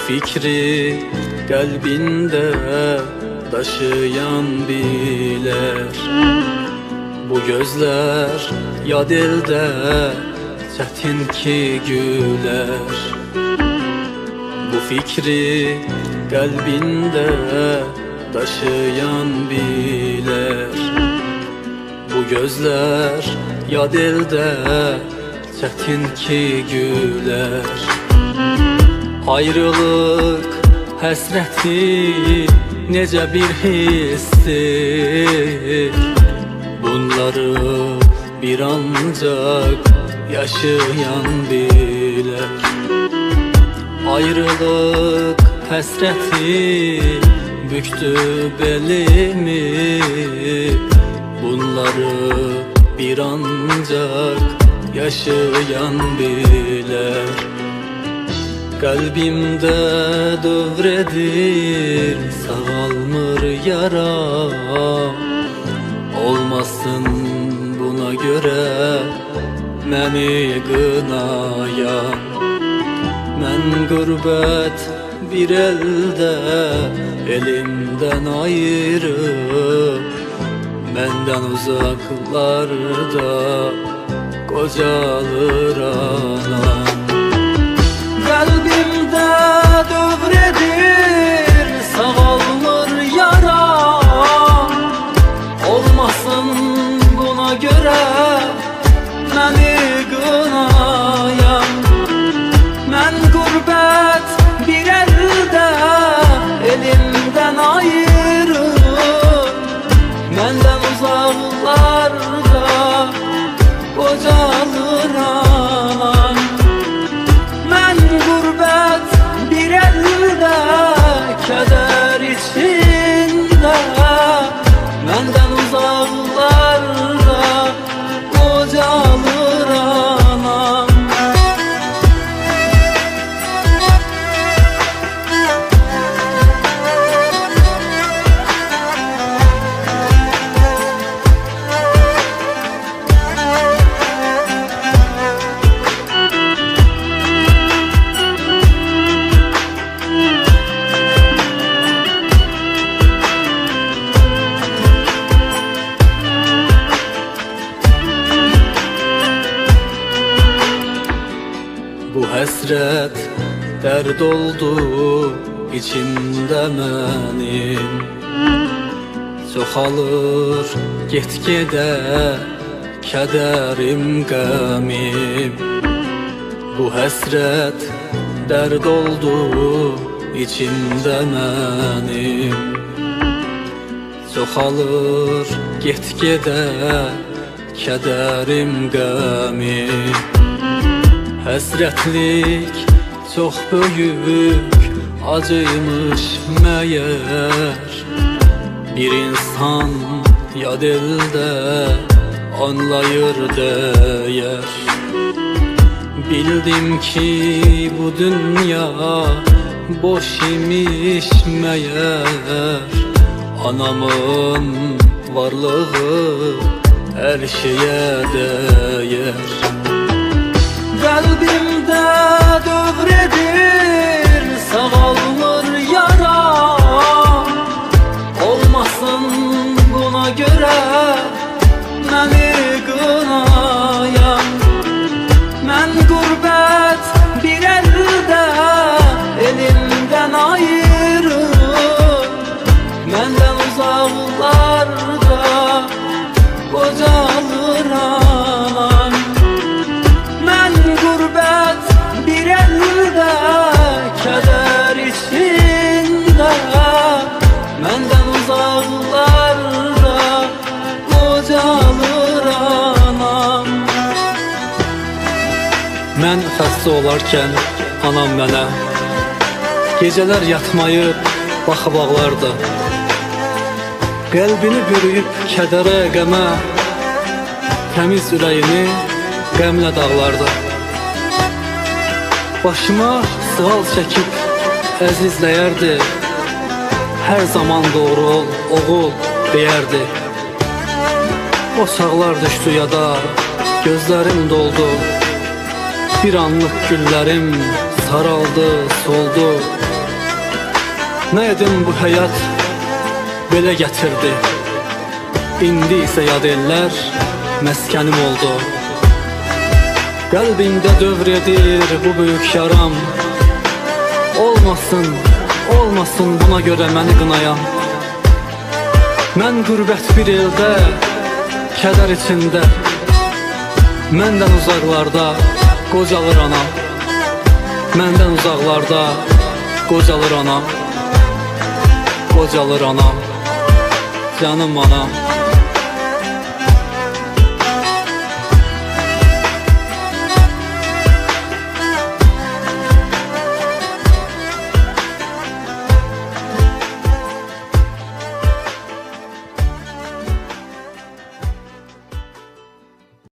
fikri kalbinde taşıyan bilir. Bu gözler yad elde çetin ki güler. Bu fikri kalbinde taşıyan bilir. Bu gözler yad elde çetin ki güler. Ayrılık həsrəti necə bir hissdir. Bunları bir ancak yaşayan bilir. Ayrılık həsrəti büktü belimi. Bunları bir ancak yaşayan bilir. Kalbimde dövredir sağalmır yara. Olmasın buna göre məni qınayan. Mən qürbət bir elde elimden ayrı, məndən uzaklarda qocalır anam. Kalbimde dövredir sağalmır yara. Olmasın buna göre məni qınayan. Mən qürbət bir elde elimden ayrı, məndən uzaklarda qocalır anam. Mən qürbət bir elde keder içinde, məndən uzaklarda qocalır anam. Bu həsrət dərd oldu içimdə mənim. Çoxalır get-gedə kədərim, qəmim. Bu həsrət dərd oldu içimdə mənim. Çoxalır get-gedə kədərim, qəmim. Həsrətlik çox böyük acıymış məyər. Bir insan yad elde anlayır dəyər. Bildim ki bu dünya boş imiş məyər. Anamın varlığı hər şeyə dəyər. Kalbimde dövredir sağalmır yara. Olmasın buna göre məni qınayan. Mən qürbət bir elde elimden ayrı, məndən uzaklarda qocalır anam. Mən qürbət bir elde keder içinde, məndən uzaklarda qocalır anam. Mən xəstə olarkən anam mənə gecələr yatmayıb baxıb ağlardı. Qəlbini bürüyüb kədərə, qəmə, təmiz ürəyini qəmlə dağlardı. Başıma sığal çəkib əzizləyərdi. Hər zaman doğru ol, oğul deyərdi. O çağlar düşdü yada, gözlərim doldu. Bir anlıq güllərim saraldı, soldu. Nə edim bu həyat belə gətirdi. İndi isə yad ellər məskənim oldu. Qəlbimdə dövr edir bu böyük yaram. Olmasın, olmasın buna görə məni qınayan. Mən qürbət bir eldə, kədər içində, məndən uzaqlarda qocalır anam. Məndən uzaqlarda qocalır anam. Qocalır anam, canım anam.